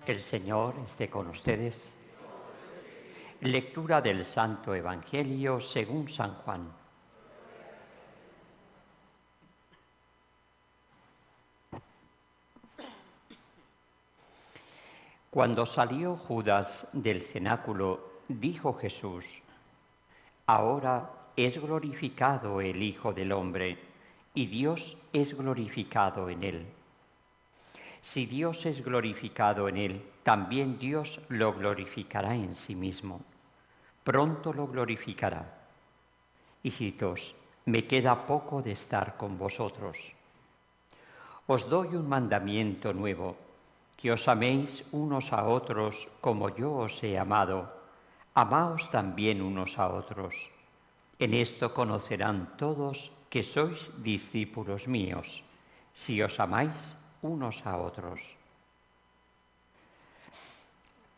El Señor esté con ustedes. Lectura del Santo Evangelio según San Juan. Cuando salió Judas del cenáculo, dijo Jesús: Ahora es glorificado el Hijo del Hombre, y Dios es glorificado en él. Si Dios es glorificado en él, también Dios lo glorificará en sí mismo. Pronto lo glorificará. Hijitos, me queda poco de estar con vosotros. Os doy un mandamiento nuevo, que os améis unos a otros como yo os he amado. Amaos también unos a otros. En esto conocerán todos que sois discípulos míos, si os amáis unos a otros.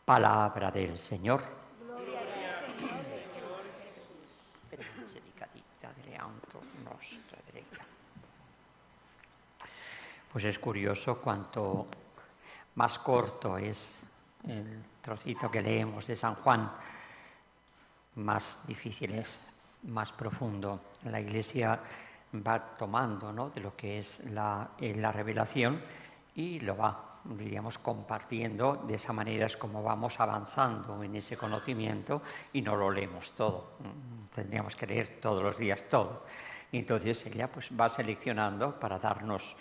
Palabra del Señor. Gloria a ti, Señor Jesús. Pues es curioso cuanto más corto es el trocito que leemos de San Juan, más difícil es, más profundo. La Iglesia va tomando, ¿no?, de lo que es la revelación y lo va, diríamos, compartiendo. De esa manera es como vamos avanzando en ese conocimiento y no lo leemos todo. Tendríamos que leer todos los días todo. Y entonces ella pues va seleccionando para darnos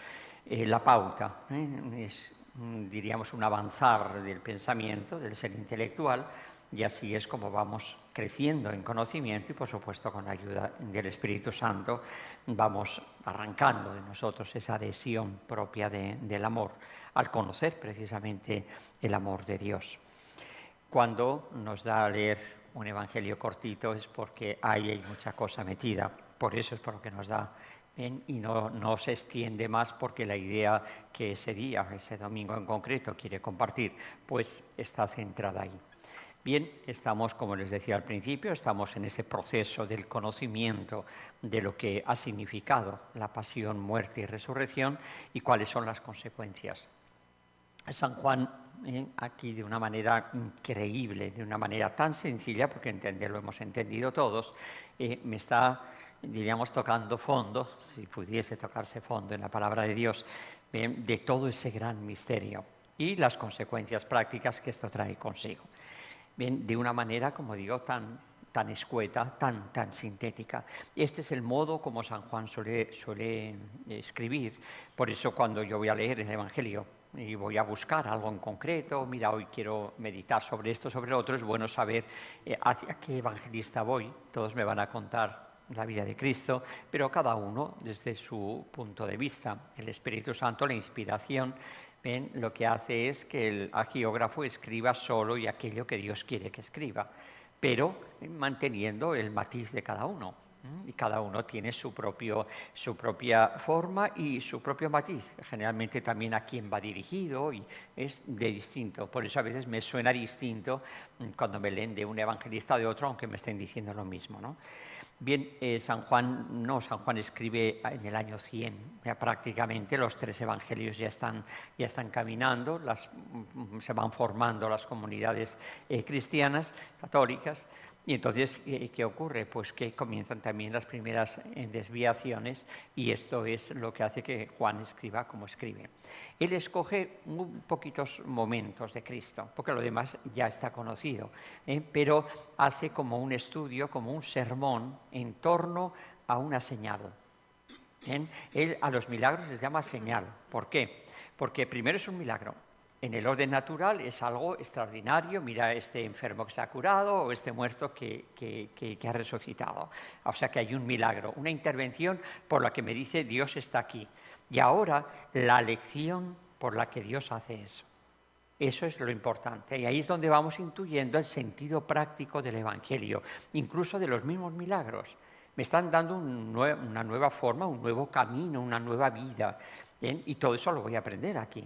la pauta. Es, diríamos, un avanzar del pensamiento, del ser intelectual, y así es como vamos creciendo en conocimiento y, por supuesto, con la ayuda del Espíritu Santo vamos arrancando de nosotros esa adhesión propia del amor, al conocer precisamente el amor de Dios. Cuando nos da a leer un evangelio cortito es porque ahí hay mucha cosa metida, por eso es por lo que nos da. Bien, y no se extiende más porque la idea que ese día, ese domingo en concreto, quiere compartir, pues está centrada ahí. Bien, estamos, como les decía al principio, estamos en ese proceso del conocimiento de lo que ha significado la pasión, muerte y resurrección y cuáles son las consecuencias. San Juan, aquí de una manera increíble, de una manera tan sencilla, porque lo hemos entendido todos, me está, diríamos, tocando fondo, si pudiese tocarse fondo en la palabra de Dios, de todo ese gran misterio y las consecuencias prácticas que esto trae consigo. Bien, de una manera, como digo, tan escueta, tan sintética. Este es el modo como San Juan suele escribir. Por eso cuando yo voy a leer el Evangelio y voy a buscar algo en concreto, mira, hoy quiero meditar sobre esto, sobre lo otro, es bueno saber hacia qué evangelista voy. Todos me van a contar la vida de Cristo, pero cada uno desde su punto de vista. El Espíritu Santo, la inspiración, ¿ven?, lo que hace es que el agiógrafo escriba solo y aquello que Dios quiere que escriba, pero manteniendo el matiz de cada uno. Y cada uno tiene su propia forma y su propio matiz. Generalmente también a quién va dirigido y es de distinto. Por eso a veces me suena distinto cuando me leen de un evangelista o de otro, aunque me estén diciendo lo mismo, ¿no? Bien, San Juan escribe en el año 100, ya prácticamente los tres evangelios ya están caminando, se van formando las comunidades cristianas, católicas, y entonces, ¿qué ocurre? Pues que comienzan también las primeras desviaciones y esto es lo que hace que Juan escriba como escribe. Él escoge muy poquitos momentos de Cristo, porque lo demás ya está conocido, pero hace como un estudio, como un sermón en torno a una señal. ¿Bien? Él a los milagros les llama señal. ¿Por qué? Porque primero es un milagro. En el orden natural es algo extraordinario, mira este enfermo que se ha curado o este muerto que ha resucitado. O sea que hay un milagro, una intervención por la que me dice Dios está aquí. Y ahora la lección por la que Dios hace eso. Eso es lo importante y ahí es donde vamos intuyendo el sentido práctico del Evangelio, incluso de los mismos milagros. Me están dando una nueva forma, un nuevo camino, una nueva vida, ¿bien? Y todo eso lo voy a aprender aquí.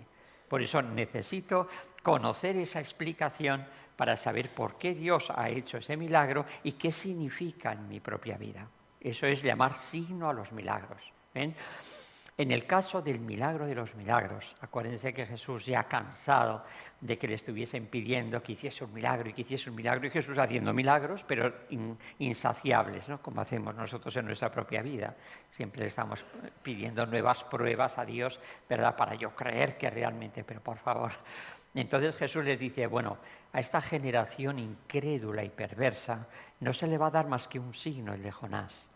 Por eso necesito conocer esa explicación para saber por qué Dios ha hecho ese milagro y qué significa en mi propia vida. Eso es llamar signo a los milagros. ¿Ven? En el caso del milagro de los milagros, acuérdense que Jesús, ya cansado de que le estuviesen pidiendo que hiciese un milagro y que hiciese un milagro, y Jesús haciendo milagros, pero insaciables, ¿no? Como hacemos nosotros en nuestra propia vida. Siempre le estamos pidiendo nuevas pruebas a Dios, ¿verdad?, para yo creer que realmente, pero por favor. Entonces Jesús les dice, bueno, a esta generación incrédula y perversa no se le va a dar más que un signo, el de Jonás.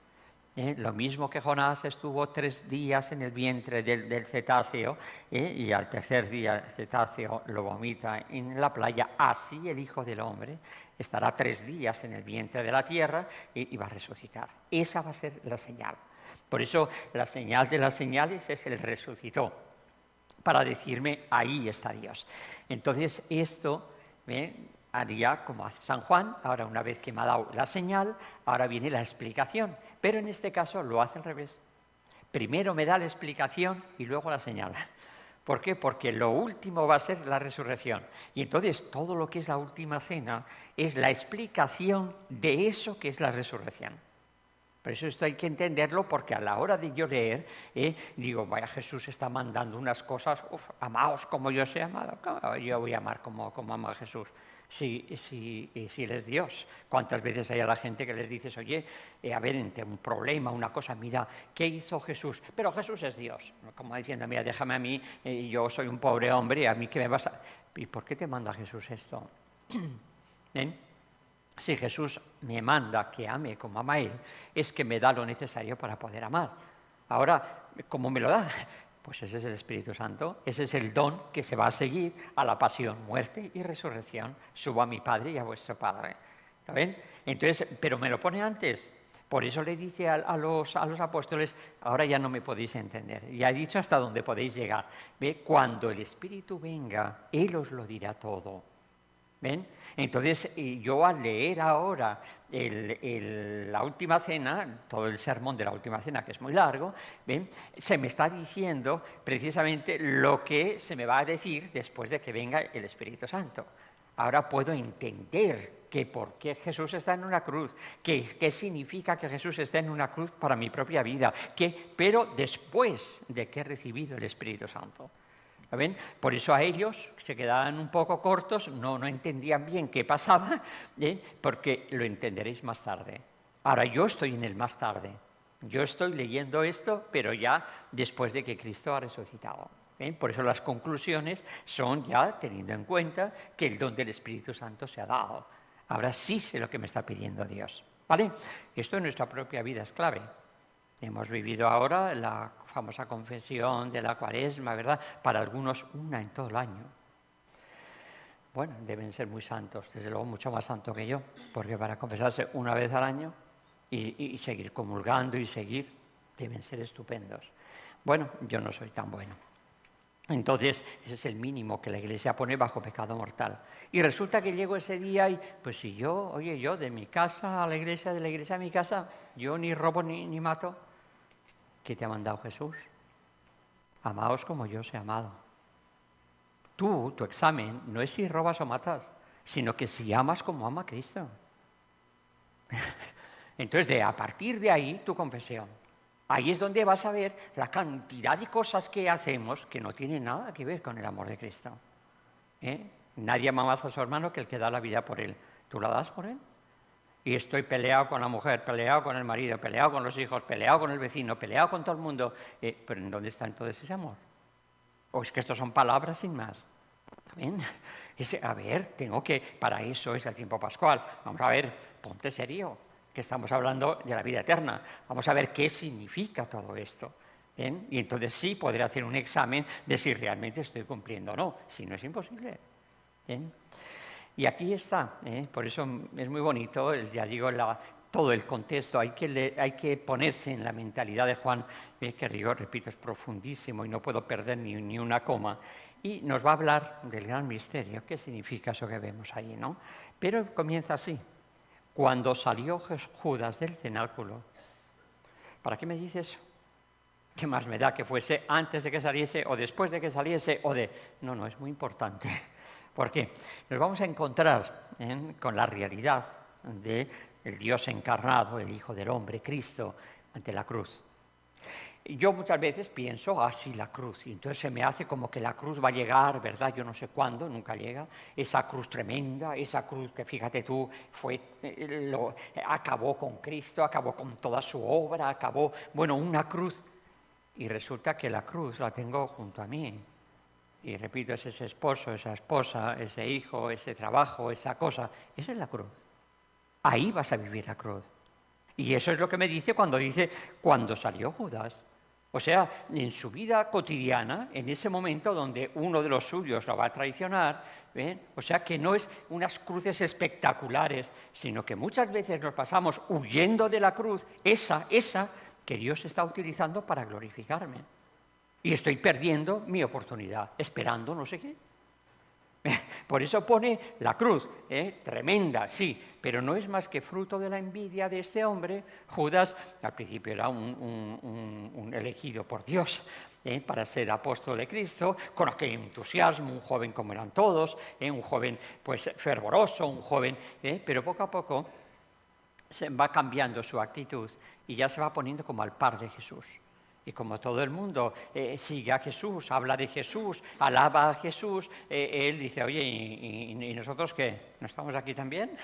Lo mismo que Jonás estuvo 3 días en el vientre del cetáceo, y al tercer día el cetáceo lo vomita en la playa, así el Hijo del Hombre estará 3 días en el vientre de la tierra y va a resucitar. Esa va a ser la señal. Por eso la señal de las señales es el resucitó, para decirme, ahí está Dios. Entonces esto haría como hace San Juan. Ahora, una vez que me ha dado la señal, ahora viene la explicación, pero en este caso lo hace al revés. Primero me da la explicación y luego la señal. ¿Por qué? Porque lo último va a ser la resurrección. Y entonces todo lo que es la última cena es la explicación de eso que es la resurrección. Por eso esto hay que entenderlo, porque a la hora de yo leer, digo, vaya, Jesús está mandando unas cosas, amaos como yo os he amado. Yo voy a amar como ama a Jesús. Si Él es Dios. ¿Cuántas veces hay a la gente que les dices, oye, a ver, ante un problema, una cosa, mira, ¿qué hizo Jesús? Pero Jesús es Dios. Como diciendo, mira, déjame a mí, yo soy un pobre hombre, a mí qué me vas a... ¿Y por qué te manda Jesús esto? ¿Ven? Si Jesús me manda que ame como ama Él, es que me da lo necesario para poder amar. Ahora, ¿cómo me lo da? Pues ese es el Espíritu Santo, ese es el don que se va a seguir a la pasión, muerte y resurrección. Subo a mi Padre y a vuestro Padre. ¿Lo ven? Entonces, pero me lo pone antes. Por eso le dice a los apóstoles, ahora ya no me podéis entender. Ya he dicho hasta dónde podéis llegar. ¿Ve? Cuando el Espíritu venga, Él os lo dirá todo. ¿Ven? Entonces, yo al leer ahora la última cena, todo el sermón de la última cena, que es muy largo, ¿ven?, se me está diciendo precisamente lo que se me va a decir después de que venga el Espíritu Santo. Ahora puedo entender que por qué Jesús está en una cruz, qué significa que Jesús esté en una cruz para mi propia vida, pero después de que he recibido el Espíritu Santo. ¿Ven? Por eso a ellos se quedaban un poco cortos, no entendían bien qué pasaba, porque lo entenderéis más tarde. Ahora yo estoy en el más tarde. Yo estoy leyendo esto, pero ya después de que Cristo ha resucitado. Por eso las conclusiones son ya teniendo en cuenta que el don del Espíritu Santo se ha dado. Ahora sí sé lo que me está pidiendo Dios. ¿Vale? Esto en nuestra propia vida es clave. Hemos vivido ahora la famosa confesión de la Cuaresma, ¿verdad? Para algunos, una en todo el año. Bueno, deben ser muy santos, desde luego mucho más santos que yo, porque para confesarse una vez al año y seguir comulgando y seguir, deben ser estupendos. Bueno, yo no soy tan bueno. Entonces, ese es el mínimo que la Iglesia pone bajo pecado mortal. Y resulta que llego ese día y, pues si yo de mi casa a la Iglesia, de la Iglesia a mi casa, yo ni robo ni mato. ¿Qué te ha mandado Jesús? Amaos como yo os he amado. Tu examen no es si robas o matas, sino que si amas como ama Cristo. Entonces, a partir de ahí, tu confesión. Ahí es donde vas a ver la cantidad de cosas que hacemos que no tienen nada que ver con el amor de Cristo. Nadie ama más a su hermano que el que da la vida por él. ¿Tú la das por él? Y estoy peleado con la mujer, peleado con el marido, peleado con los hijos, peleado con el vecino, peleado con todo el mundo. ¿Pero en dónde está entonces ese amor? ¿O es que esto son palabras sin más? ¿Ven? A ver, para eso es el tiempo pascual. Vamos a ver, ponte serio, que estamos hablando de la vida eterna. Vamos a ver qué significa todo esto. ¿Ven? Y entonces sí podré hacer un examen de si realmente estoy cumpliendo o no. Si no, es imposible. ¿Ven? Y aquí está, por eso es muy bonito, ya digo, todo el contexto. Hay que ponerse en la mentalidad de Juan, que repito, es profundísimo y no puedo perder ni una coma. Y nos va a hablar del gran misterio. ¿Qué significa eso que vemos ahí, no? Pero comienza así. Cuando salió Judas del cenáculo. ¿Para qué me dice eso? ¿Qué más me da que fuese antes de que saliese o después de que saliese No, es muy importante. ¿Por qué? Nos vamos a encontrar con la realidad del Dios encarnado, el Hijo del Hombre, Cristo, ante la cruz. yo muchas veces pienso, sí, la cruz, y entonces se me hace como que la cruz va a llegar, ¿verdad? Yo no sé cuándo, nunca llega, esa cruz tremenda, esa cruz que, fíjate tú, acabó con Cristo, acabó con toda su obra, acabó, bueno, una cruz, y resulta que la cruz la tengo junto a mí, y repito, es ese esposo, esa esposa, ese hijo, ese trabajo, esa cosa, esa es la cruz, ahí vas a vivir la cruz. Y eso es lo que me dice cuando salió Judas. O sea, en su vida cotidiana, en ese momento donde uno de los suyos lo va a traicionar, ¿ven? O sea, que no es unas cruces espectaculares, sino que muchas veces nos pasamos huyendo de la cruz, esa que Dios está utilizando para glorificarme. Y estoy perdiendo mi oportunidad, esperando no sé qué. Por eso pone la cruz, tremenda, sí, pero no es más que fruto de la envidia de este hombre. Judas al principio era un elegido por Dios para ser apóstol de Cristo, con aquel entusiasmo, un joven como eran todos, un joven pues fervoroso, un joven, pero poco a poco se va cambiando su actitud y ya se va poniendo como al par de Jesús. Y como todo el mundo sigue a Jesús, habla de Jesús, alaba a Jesús, él dice, oye, ¿y nosotros qué? ¿No estamos aquí también?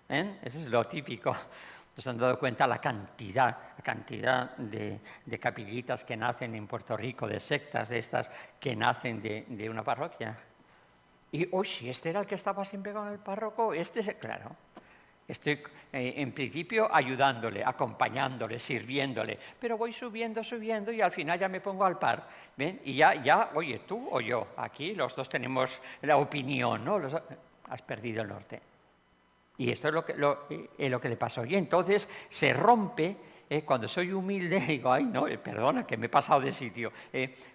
Eso es lo típico. ¿Nos han dado cuenta la cantidad de capillitas que nacen en Puerto Rico, de sectas de estas que nacen de una parroquia? Y, hoy si este era el que estaba siempre con el párroco, claro. Estoy, en principio, ayudándole, acompañándole, sirviéndole, pero voy subiendo y al final ya me pongo al par, ¿ven? Y ya, oye, tú o yo, aquí los dos tenemos la opinión, ¿no? Has perdido el norte. Y esto es lo que le pasó. Y entonces se rompe, cuando soy humilde, digo, ay, no, perdona, que me he pasado de sitio.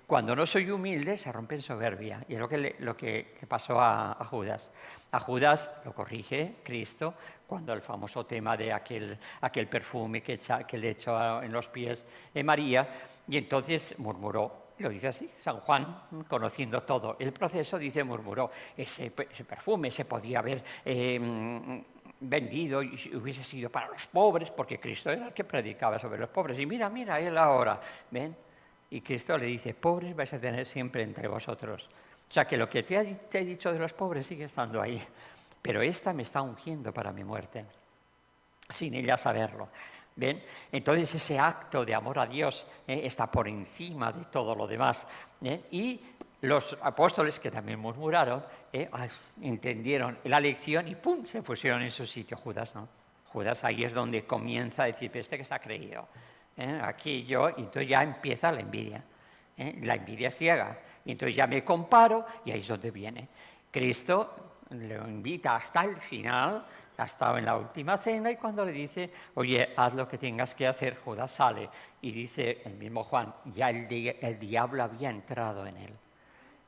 Cuando no soy humilde, se rompe en soberbia. Y es lo que pasó a Judas. A Judas lo corrige Cristo cuando el famoso tema de aquel perfume que le echó en los pies María, y entonces murmuró. Lo dice así, San Juan, conociendo todo el proceso, murmuró, ese perfume se podía haber vendido y hubiese sido para los pobres, porque Cristo era el que predicaba sobre los pobres. Y mira, él ahora, ¿ven? Y Cristo le dice, pobres vais a tener siempre entre vosotros. O sea, que lo que te he dicho de los pobres sigue estando ahí, pero esta me está ungiendo para mi muerte, sin ella saberlo. ¿Ven? Entonces ese acto de amor a Dios está por encima de todo lo demás. Y los apóstoles, que también murmuraron, entendieron la lección y ¡pum!, se pusieron en su sitio. Judas, ¿no? Judas ahí es donde comienza a decir, este que se ha creído. Aquí yo, y entonces ya empieza la envidia. La envidia es ciega. Y entonces ya me comparo y ahí es donde viene. Cristo le invita hasta el final. Ha estado en la última cena y cuando le dice, oye, haz lo que tengas que hacer, Judas sale. Y dice el mismo Juan, ya el diablo había entrado en él.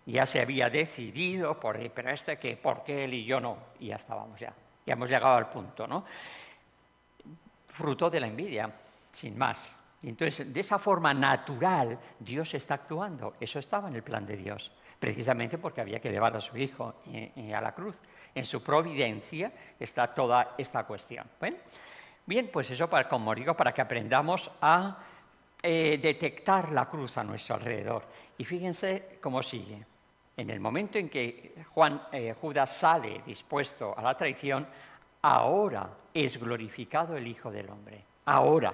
Ya se había decidido, pero que, ¿por qué él y yo no? Y ya estábamos ya hemos llegado al punto, ¿no? Fruto de la envidia, sin más. Y entonces, de esa forma natural, Dios está actuando. Eso estaba en el plan de Dios, precisamente porque había que llevar a su hijo a la cruz. En su providencia está toda esta cuestión. Bien, pues eso, como digo, para que aprendamos a detectar la cruz a nuestro alrededor. Y fíjense cómo sigue. En el momento en que Judas sale dispuesto a la traición, ahora es glorificado el Hijo del Hombre. Ahora.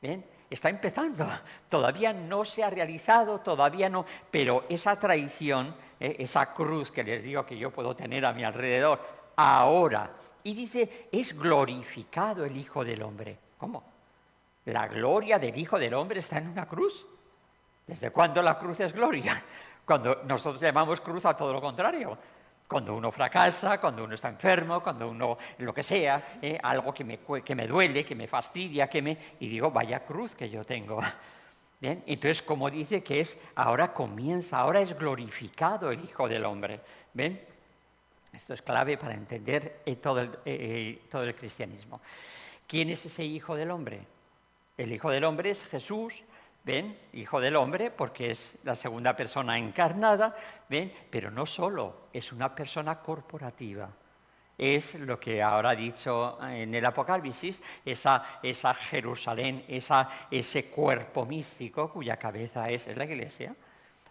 ¿Ven? Está empezando, todavía no se ha realizado, todavía no, pero esa traición, esa cruz que les digo que yo puedo tener a mi alrededor, ahora, y dice, es glorificado el Hijo del Hombre. ¿Cómo? ¿La gloria del Hijo del Hombre está en una cruz? ¿Desde cuándo la cruz es gloria? Cuando nosotros llamamos cruz a todo lo contrario. Cuando uno fracasa, cuando uno está enfermo, cuando uno, lo que sea, algo que me duele, que me fastidia, y digo, vaya cruz que yo tengo. ¿Bien? Entonces, como dice que ahora es glorificado el Hijo del Hombre. ¿Ven? Esto es clave para entender todo el cristianismo. ¿Quién es ese Hijo del Hombre? El Hijo del Hombre es Jesús. ¿Ven? Hijo del Hombre, porque es la segunda persona encarnada, ¿ven? Pero no solo, es una persona corporativa. es lo que ahora ha dicho en el Apocalipsis, esa Jerusalén, ese cuerpo místico cuya cabeza es la Iglesia.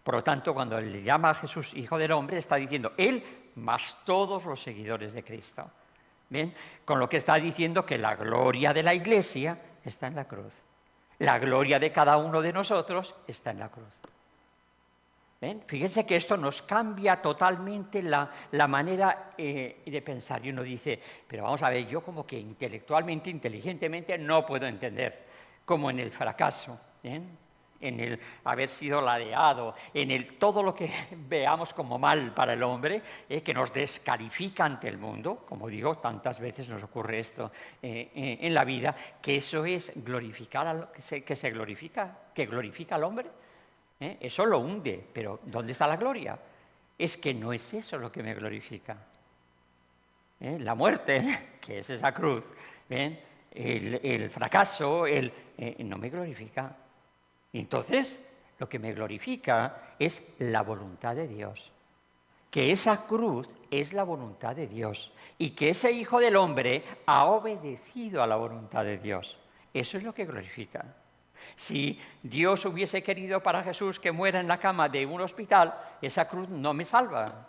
Por lo tanto, cuando le llama a Jesús Hijo del Hombre, está diciendo Él más todos los seguidores de Cristo. ¿Bien? Con lo que está diciendo que la gloria de la Iglesia está en la cruz. La gloria de cada uno de nosotros está en la cruz. ¿Ven? Fíjense que esto nos cambia totalmente la manera de pensar. Y uno dice, pero vamos a ver, yo como que intelectualmente, inteligentemente no puedo entender, como en el fracaso, en el haber sido ladeado, en todo lo que veamos como mal para el hombre, que nos descalifica ante el mundo, como digo, tantas veces nos ocurre esto en la vida, que eso es glorificar, que glorifica al hombre. Eso lo hunde, pero ¿dónde está la gloria? Es que no es eso lo que me glorifica. La muerte, que es esa cruz, el fracaso, no me glorifica. Entonces, lo que me glorifica es la voluntad de Dios. Que esa cruz es la voluntad de Dios y que ese Hijo del Hombre ha obedecido a la voluntad de Dios. Eso es lo que glorifica. Si Dios hubiese querido para Jesús que muera en la cama de un hospital, esa cruz no me salva.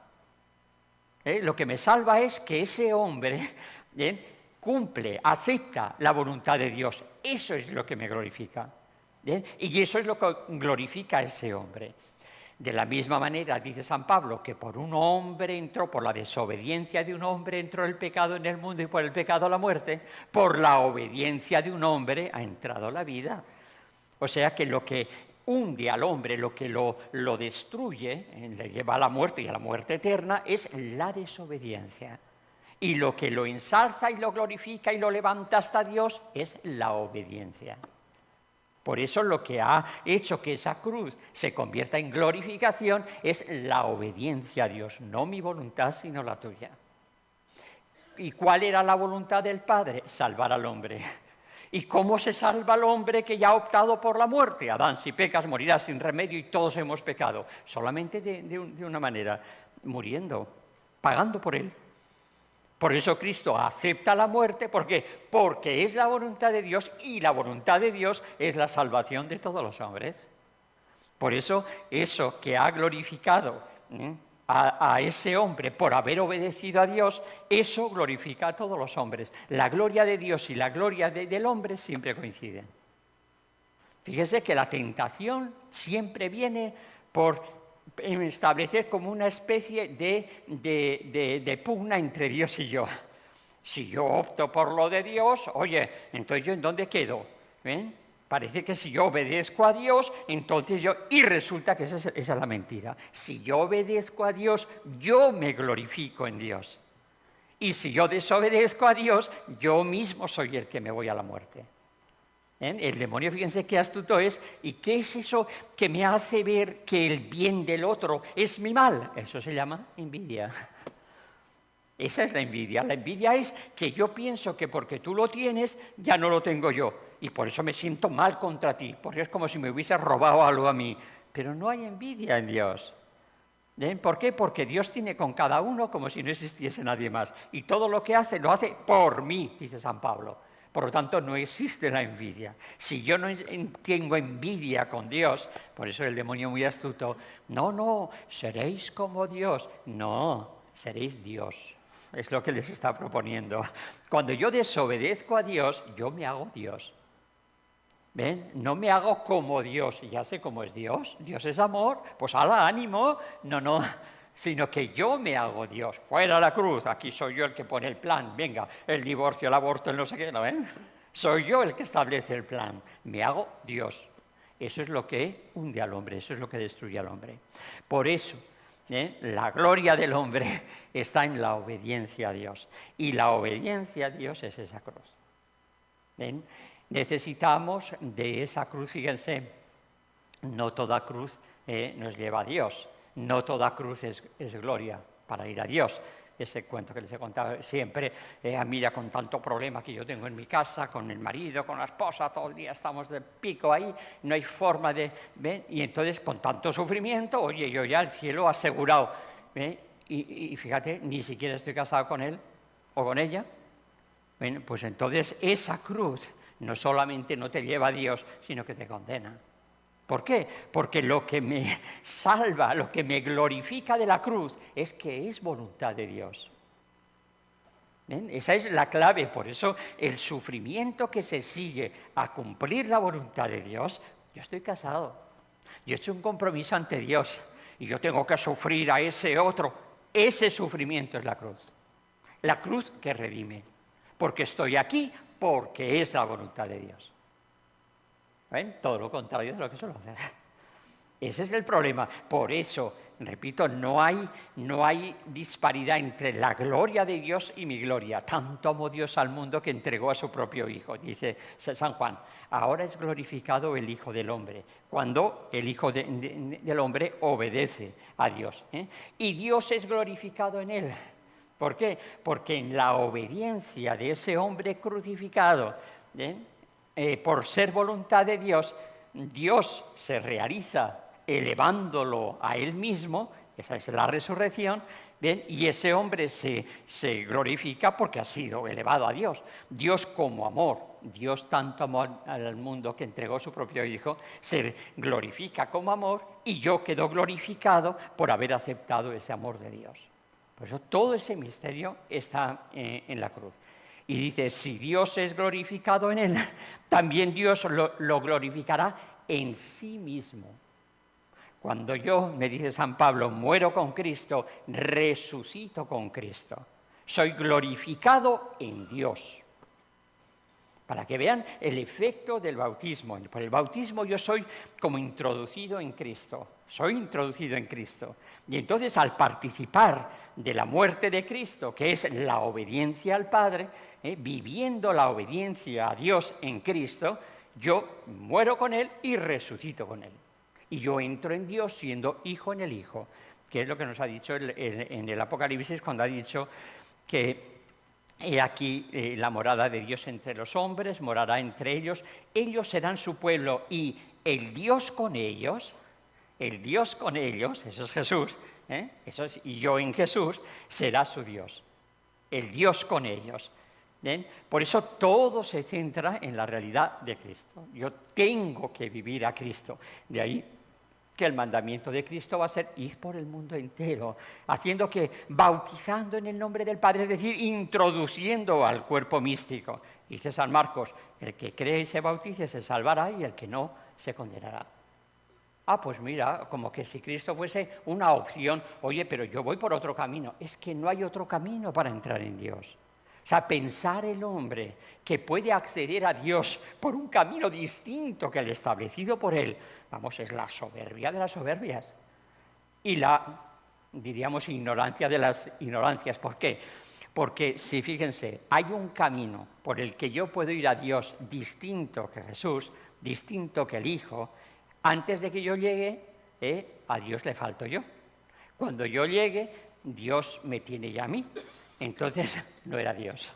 Lo que me salva es que ese hombre cumple, acepta la voluntad de Dios. Eso es lo que me glorifica. Y eso es lo que glorifica a ese hombre. De la misma manera, dice San Pablo, que por un hombre entró, por la desobediencia de un hombre entró el pecado en el mundo y por el pecado la muerte, por la obediencia de un hombre ha entrado la vida. O sea que lo que hunde al hombre, lo que lo destruye, le lleva a la muerte y a la muerte eterna, es la desobediencia. Y lo que lo ensalza y lo glorifica y lo levanta hasta Dios es la obediencia. Por eso lo que ha hecho que esa cruz se convierta en glorificación es la obediencia a Dios, no mi voluntad sino la tuya. ¿Y cuál era la voluntad del Padre? Salvar al hombre. ¿Y cómo se salva al hombre que ya ha optado por la muerte? Adán, si pecas, morirás sin remedio y todos hemos pecado. Solamente de una manera, muriendo, pagando por él. Por eso Cristo acepta la muerte, ¿por qué? Porque es la voluntad de Dios y la voluntad de Dios es la salvación de todos los hombres. Por eso que ha glorificado a ese hombre por haber obedecido a Dios, eso glorifica a todos los hombres. La gloria de Dios y la gloria del hombre siempre coinciden. Fíjese que la tentación siempre viene por establecer como una especie de pugna entre Dios y yo. Si yo opto por lo de Dios, oye, entonces ¿yo en dónde quedo? Parece que si yo obedezco a Dios, entonces yo... Y resulta que esa es la mentira. Si yo obedezco a Dios, yo me glorifico en Dios. Y si yo desobedezco a Dios, yo mismo soy el que me voy a la muerte. El demonio, fíjense qué astuto es. ¿Y qué es eso que me hace ver que el bien del otro es mi mal? Eso se llama envidia. Esa es la envidia. La envidia es que yo pienso que porque tú lo tienes, ya no lo tengo yo. Y por eso me siento mal contra ti, porque es como si me hubiese robado algo a mí. Pero no hay envidia en Dios. ¿Por qué? Porque Dios tiene con cada uno como si no existiese nadie más. Y todo lo que hace, lo hace por mí, dice San Pablo. Por lo tanto, no existe la envidia. Si yo no tengo envidia con Dios, por eso el demonio muy astuto, no, seréis como Dios. No, seréis Dios. Es lo que les está proponiendo. Cuando yo desobedezco a Dios, yo me hago Dios. ¿Ven? No me hago como Dios. Ya sé cómo es Dios. Dios es amor. Pues hala, ánimo. No. Sino que yo me hago Dios. Fuera la cruz. Aquí soy yo el que pone el plan. Venga, el divorcio, el aborto, el no sé qué. ¿No ven? Soy yo el que establece el plan. Me hago Dios. Eso es lo que hunde al hombre. Eso es lo que destruye al hombre. Por eso, la gloria del hombre está en la obediencia a Dios. Y la obediencia a Dios es esa cruz. ¿Ven? Necesitamos de esa cruz, fíjense, no toda cruz nos lleva a Dios, no toda cruz es gloria para ir a Dios. Ese cuento que les he contado siempre, a mí ya con tanto problema que yo tengo en mi casa, con el marido, con la esposa, todo el día estamos de pico ahí, no hay forma de... ¿ven? Y entonces con tanto sufrimiento, oye, yo ya el cielo asegurado. Y fíjate, ni siquiera estoy casado con él, o con ella, bueno, pues entonces esa cruz no solamente no te lleva a Dios, sino que te condena. ¿Por qué? Porque lo que me salva, lo que me glorifica de la cruz es que es voluntad de Dios. ¿Ven? Esa es la clave. Por eso el sufrimiento que se sigue a cumplir la voluntad de Dios, yo estoy casado, yo he hecho un compromiso ante Dios y yo tengo que sufrir a ese otro. Ese sufrimiento es la cruz que redime, porque estoy aquí, porque es la voluntad de Dios. ¿Ven? Todo lo contrario de lo que suelo hacer. Ese es el problema. Por eso, repito, no hay disparidad entre la gloria de Dios y mi gloria. Tanto amó Dios al mundo que entregó a su propio Hijo, dice San Juan. Ahora es glorificado el Hijo del Hombre, cuando el Hijo del Hombre obedece a Dios. Y Dios es glorificado en él. ¿Por qué? Porque en la obediencia de ese hombre crucificado, por ser voluntad de Dios, Dios se realiza elevándolo a Él mismo, esa es la resurrección, ¿bien? Y ese hombre se glorifica porque ha sido elevado a Dios. Dios como amor, Dios tanto amó al mundo que entregó su propio Hijo, se glorifica como amor y yo quedo glorificado por haber aceptado ese amor de Dios. Por eso todo ese misterio está en la cruz. Y dice, si Dios es glorificado en él, también Dios lo glorificará en sí mismo. Cuando yo, me dice San Pablo, muero con Cristo, resucito con Cristo. Soy glorificado en Dios. Para que vean el efecto del bautismo. Por el bautismo yo soy como introducido en Cristo. Soy introducido en Cristo. Y entonces al participar de la muerte de Cristo, que es la obediencia al Padre, viviendo la obediencia a Dios en Cristo, yo muero con Él y resucito con Él. Y yo entro en Dios siendo hijo en el Hijo, que es lo que nos ha dicho en el Apocalipsis cuando ha dicho que he aquí la morada de Dios entre los hombres, morará entre ellos, ellos serán su pueblo y el Dios con ellos, eso es Jesús, y yo en Jesús, será su Dios, el Dios con ellos. ¿Bien? Por eso todo se centra en la realidad de Cristo. Yo tengo que vivir a Cristo. De ahí que el mandamiento de Cristo va a ser ir por el mundo entero, haciendo que, bautizando en el nombre del Padre, es decir, introduciendo al cuerpo místico. Dice San Marcos, el que cree y se bautice se salvará y el que no se condenará. Ah, pues mira, como que si Cristo fuese una opción, oye, pero yo voy por otro camino. Es que no hay otro camino para entrar en Dios. O sea, pensar el hombre que puede acceder a Dios por un camino distinto que el establecido por Él, vamos, es la soberbia de las soberbias y la, diríamos, ignorancia de las ignorancias. ¿Por qué? Porque, si fíjense, hay un camino por el que yo puedo ir a Dios distinto que Jesús, distinto que el Hijo. Antes de que yo llegue, a Dios le falto yo. Cuando yo llegue, Dios me tiene ya a mí. Entonces no era Dios,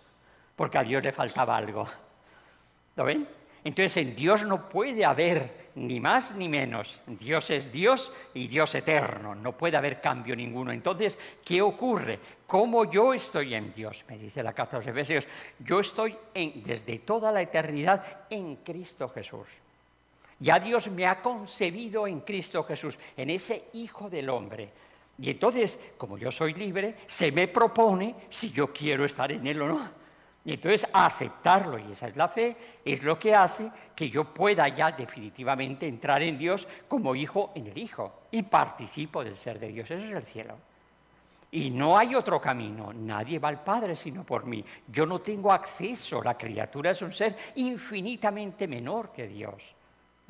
porque a Dios le faltaba algo. ¿Lo ven? Entonces en Dios no puede haber ni más ni menos. Dios es Dios y Dios eterno, no puede haber cambio ninguno. Entonces, ¿qué ocurre? ¿Cómo yo estoy en Dios? Me dice la carta a los Efesios, yo estoy desde toda la eternidad en Cristo Jesús. Ya Dios me ha concebido en Cristo Jesús, en ese Hijo del Hombre. Y entonces, como yo soy libre, se me propone si yo quiero estar en Él o no. Y entonces aceptarlo, y esa es la fe, es lo que hace que yo pueda ya definitivamente entrar en Dios como hijo en el Hijo. Y participo del ser de Dios, eso es el cielo. Y no hay otro camino, nadie va al Padre sino por mí. Yo no tengo acceso, la criatura es un ser infinitamente menor que Dios.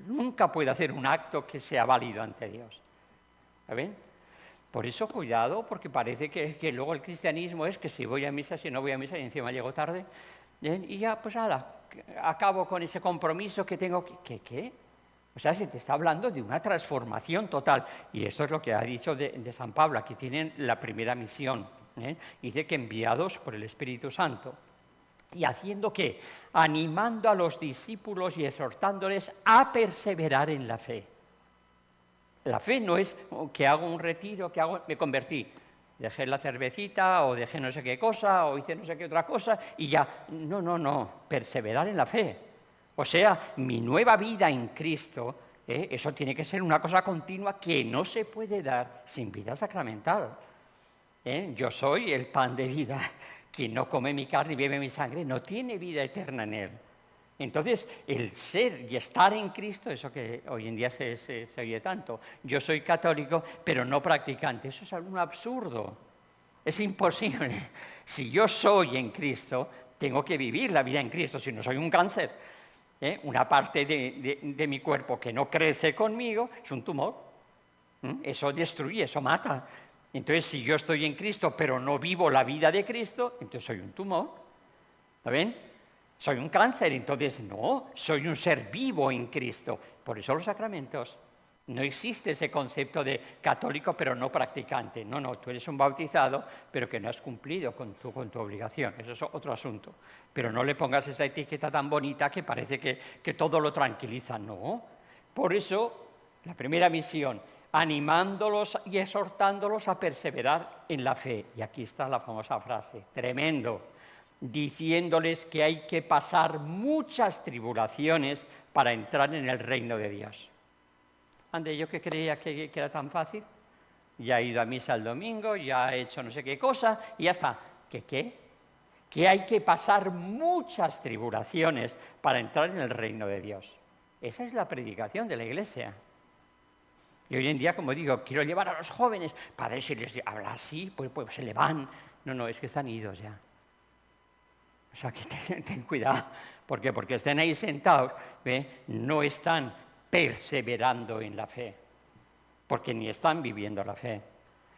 Nunca puede hacer un acto que sea válido ante Dios. ¿Ven? Por eso, cuidado, porque parece que luego el cristianismo es que si voy a misa, si no voy a misa, y encima llego tarde, ¿bien? Y ya, pues acabo con ese compromiso que tengo. ¿Qué? O sea, se te está hablando de una transformación total. Y esto es lo que ha dicho de San Pablo. Aquí tienen la primera misión. Dice que enviados por el Espíritu Santo. ¿Y haciendo qué? Animando a los discípulos y exhortándoles a perseverar en la fe. La fe no es que hago un retiro, me convertí. Dejé la cervecita o dejé no sé qué cosa o hice no sé qué otra cosa y ya. No, perseverar en la fe. O sea, mi nueva vida en Cristo, eso tiene que ser una cosa continua que no se puede dar sin vida sacramental. Yo soy el pan de vida. Quien no come mi carne y bebe mi sangre no tiene vida eterna en él. Entonces, el ser y estar en Cristo, eso que hoy en día se oye tanto, yo soy católico, pero no practicante, eso es algo absurdo, es imposible. Si yo soy en Cristo, tengo que vivir la vida en Cristo, si no soy un cáncer. Una parte de mi cuerpo que no crece conmigo es un tumor. Eso destruye, eso mata. Entonces, si yo estoy en Cristo, pero no vivo la vida de Cristo, entonces soy un tumor. ¿Está bien? Soy un cáncer, entonces no, soy un ser vivo en Cristo. Por eso los sacramentos. No existe ese concepto de católico pero no practicante. No, tú eres un bautizado pero que no has cumplido con tu obligación. Eso es otro asunto. Pero no le pongas esa etiqueta tan bonita que parece que todo lo tranquiliza. No. Por eso, la primera misión, animándolos y exhortándolos a perseverar en la fe. Y aquí está la famosa frase, tremendo. Diciéndoles que hay que pasar muchas tribulaciones para entrar en el reino de Dios. Ande, yo que creía que era tan fácil, ya he ido a misa el domingo, ya he hecho no sé qué cosa, y ya está. ¿Qué? Que hay que pasar muchas tribulaciones para entrar en el reino de Dios. Esa es la predicación de la Iglesia. Y hoy en día, como digo, quiero llevar a los jóvenes, padre, si les habla así, pues se le van. No, es que están idos ya. O sea, que ten cuidado. ¿Por qué? Porque estén ahí sentados, no están perseverando en la fe, porque ni están viviendo la fe.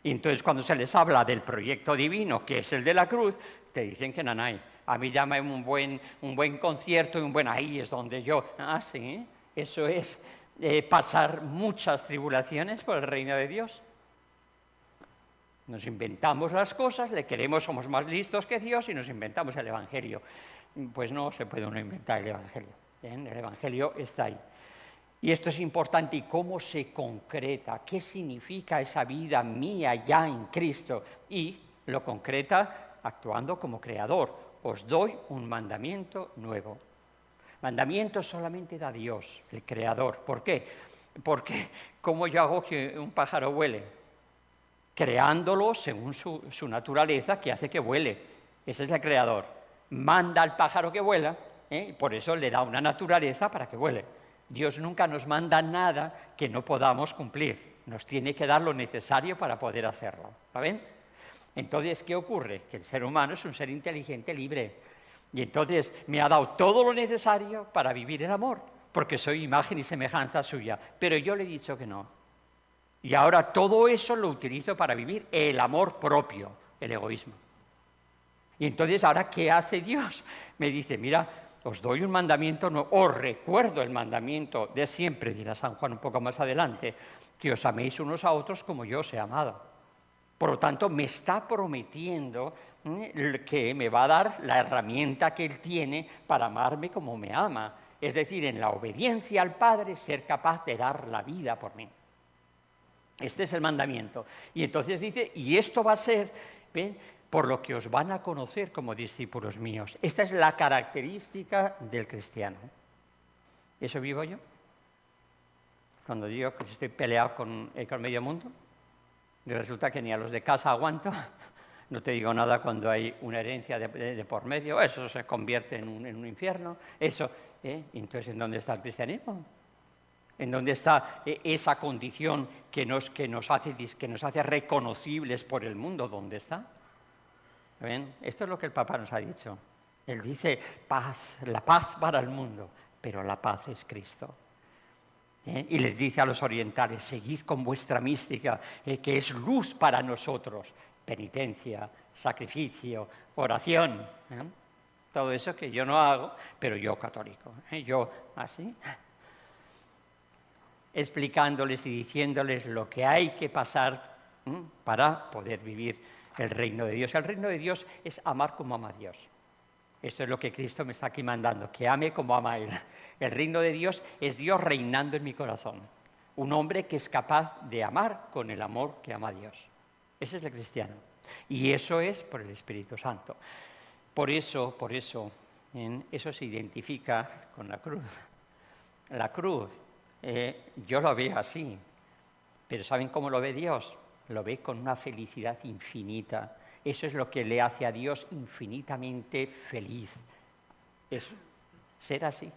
Y entonces cuando se les habla del proyecto divino, que es el de la cruz, te dicen que nanay. A mí llama un buen concierto y un buen ahí es donde yo... Ah, sí, eso es pasar muchas tribulaciones por el reino de Dios. Nos inventamos las cosas, le queremos, somos más listos que Dios y nos inventamos el Evangelio. Pues no se puede uno inventar el Evangelio. El Evangelio está ahí. Y esto es importante. ¿Y cómo se concreta? ¿Qué significa esa vida mía ya en Cristo? Y lo concreta actuando como creador. Os doy un mandamiento nuevo. Mandamiento solamente da Dios, el creador. ¿Por qué? Porque ¿cómo yo hago que un pájaro vuele? Creándolo según su naturaleza, que hace que vuele. Ese es el creador. Manda al pájaro que vuela, y por eso le da una naturaleza para que vuele. Dios nunca nos manda nada que no podamos cumplir. Nos tiene que dar lo necesario para poder hacerlo. ¿Saben? Entonces, ¿qué ocurre? Que el ser humano es un ser inteligente, libre. Y entonces me ha dado todo lo necesario para vivir el amor, porque soy imagen y semejanza suya. Pero yo le he dicho que no. Y ahora todo eso lo utilizo para vivir el amor propio, el egoísmo. Y entonces, ¿ahora qué hace Dios? Me dice, mira, os doy un mandamiento nuevo, os recuerdo el mandamiento de siempre, dirá San Juan un poco más adelante, que os améis unos a otros como yo os he amado. Por lo tanto, me está prometiendo que me va a dar la herramienta que Él tiene para amarme como me ama. Es decir, en la obediencia al Padre, ser capaz de dar la vida por mí. Este es el mandamiento. Y entonces dice, y esto va a ser, ¿ven?, por lo que os van a conocer como discípulos míos. Esta es la característica del cristiano. ¿Eso vivo yo? Cuando digo que estoy peleado con medio mundo, y resulta que ni a los de casa aguanto, no te digo nada cuando hay una herencia de por medio, eso se convierte en un infierno, eso. Entonces, ¿en dónde está el cristianismo? ¿En dónde está esa condición que nos hace reconocibles por el mundo? ¿Dónde está? ¿Ven? Esto es lo que el Papa nos ha dicho. Él dice, paz, la paz para el mundo, pero la paz es Cristo. Y les dice a los orientales, seguid con vuestra mística, que es luz para nosotros. Penitencia, sacrificio, oración. Todo eso que yo no hago, pero yo católico. Yo así... explicándoles y diciéndoles lo que hay que pasar para poder vivir el reino de Dios. El reino de Dios es amar como ama Dios. Esto es lo que Cristo me está aquí mandando, que ame como ama Él. El reino de Dios es Dios reinando en mi corazón. Un hombre que es capaz de amar con el amor que ama a Dios. Ese es el cristiano. Y eso es por el Espíritu Santo. Por eso, eso se identifica con la cruz. La cruz, yo lo veo así, pero ¿saben cómo lo ve Dios? Lo ve con una felicidad infinita. Eso es lo que le hace a Dios infinitamente feliz. Es ser así.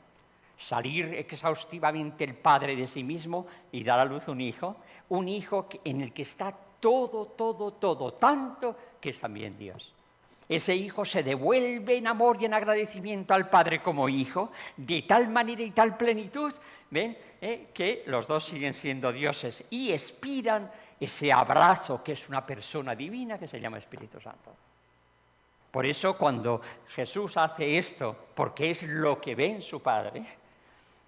Salir exhaustivamente el Padre de sí mismo y dar a luz un hijo en el que está todo, tanto que es también Dios. Ese hijo se devuelve en amor y en agradecimiento al Padre como hijo, de tal manera y tal plenitud, ¿ven? Que los dos siguen siendo dioses y expiran ese abrazo que es una persona divina que se llama Espíritu Santo. Por eso cuando Jesús hace esto, porque es lo que ve en su Padre,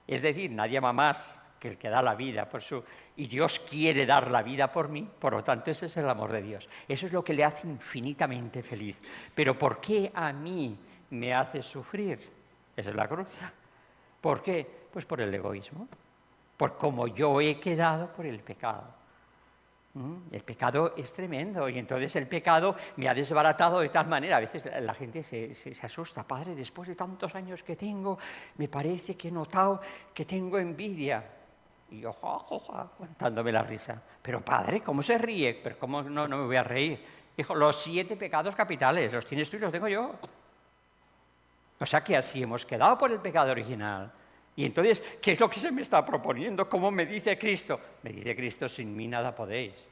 es decir, nadie ama más que el que da la vida por su... Y Dios quiere dar la vida por mí, por lo tanto ese es el amor de Dios. Eso es lo que le hace infinitamente feliz. Pero ¿por qué a mí me hace sufrir? Esa es la cruz. ¿Por qué? Pues por el egoísmo. Por cómo yo he quedado por el pecado. El pecado es tremendo y entonces el pecado me ha desbaratado de tal manera. A veces la gente se asusta. Padre, después de tantos años que tengo, me parece que he notado que tengo envidia. Y yo, aguantándome la risa. Pero padre, ¿cómo se ríe? Pero ¿cómo no me voy a reír? Dijo, los 7 pecados capitales, los tienes tú y los tengo yo. O sea que así hemos quedado por el pecado original. Y entonces, ¿qué es lo que se me está proponiendo? ¿Cómo me dice Cristo? Me dice Cristo, sin mí nada podéis.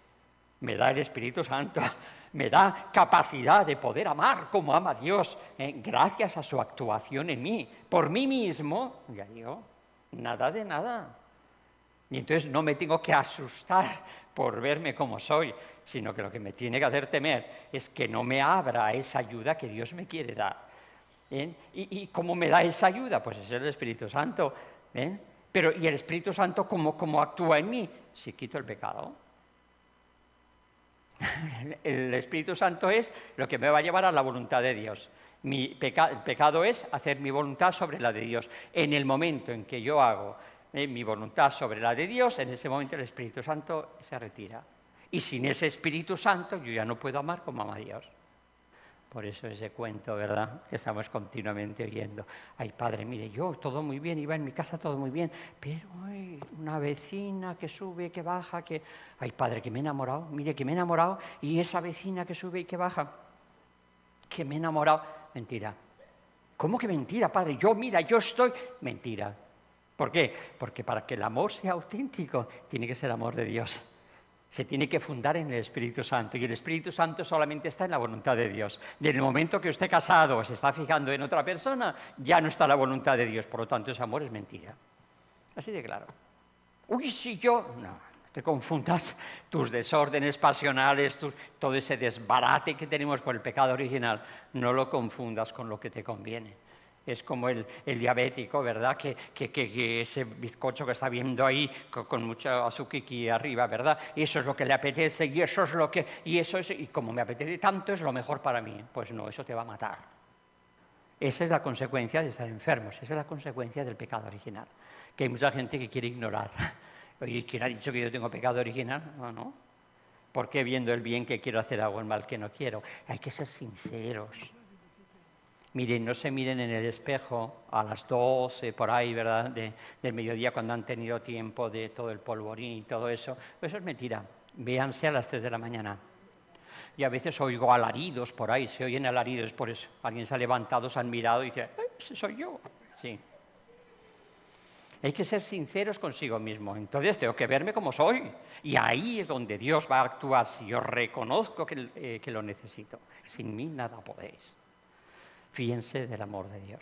Me da el Espíritu Santo, me da capacidad de poder amar como ama Dios, gracias a su actuación en mí. Por mí mismo, ya digo, nada de nada. Y entonces no me tengo que asustar por verme como soy, sino que lo que me tiene que hacer temer es que no me abra esa ayuda que Dios me quiere dar. ¿Y cómo me da esa ayuda? Pues es el Espíritu Santo. Pero ¿y el Espíritu Santo cómo actúa en mí? Si quito el pecado. El Espíritu Santo es lo que me va a llevar a la voluntad de Dios. El pecado es hacer mi voluntad sobre la de Dios. En el momento en que yo hago mi voluntad sobre la de Dios, en ese momento el Espíritu Santo se retira. Y sin ese Espíritu Santo yo ya no puedo amar como ama Dios. Por eso ese cuento, ¿verdad?, que estamos continuamente oyendo. Ay, padre, mire, yo todo muy bien, iba en mi casa todo muy bien, pero una vecina que sube, que baja, que... Ay, padre, que me he enamorado, mire, que me he enamorado, y esa vecina que sube y que baja, que me he enamorado. Mentira. ¿Cómo que mentira, padre? Yo estoy... Mentira. ¿Por qué? Porque para que el amor sea auténtico, tiene que ser amor de Dios. Se tiene que fundar en el Espíritu Santo, y el Espíritu Santo solamente está en la voluntad de Dios. Desde el momento que usted casado se está fijando en otra persona, ya no está la voluntad de Dios, por lo tanto ese amor es mentira. Así de claro. Uy, si yo... No te confundas tus desórdenes pasionales, todo ese desbarate que tenemos por el pecado original, no lo confundas con lo que te conviene. Es como el diabético, ¿verdad? Que ese bizcocho que está viendo ahí con mucho azúcar aquí arriba, ¿verdad? Y eso es lo que le apetece, y eso es lo que... Y como me apetece tanto, es lo mejor para mí. Pues no, eso te va a matar. Esa es la consecuencia de estar enfermos, esa es la consecuencia del pecado original. Que hay mucha gente que quiere ignorar. Oye, ¿quién ha dicho que yo tengo pecado original? No. ¿Por qué viendo el bien que quiero hacer hago el mal que no quiero? Hay que ser sinceros. Miren, no se miren en el espejo a las 12, por ahí, ¿verdad?, del mediodía, cuando han tenido tiempo de todo el polvorín y todo eso. Eso es mentira. Véanse a las 3 de la mañana. Y a veces oigo alaridos por ahí, se oyen alaridos, por eso alguien se ha levantado, se han mirado y dice, ese soy yo. Sí. Hay que ser sinceros consigo mismo. Entonces tengo que verme como soy. Y ahí es donde Dios va a actuar, si yo reconozco que lo necesito. Sin mí nada podéis. Fíjense del amor de Dios.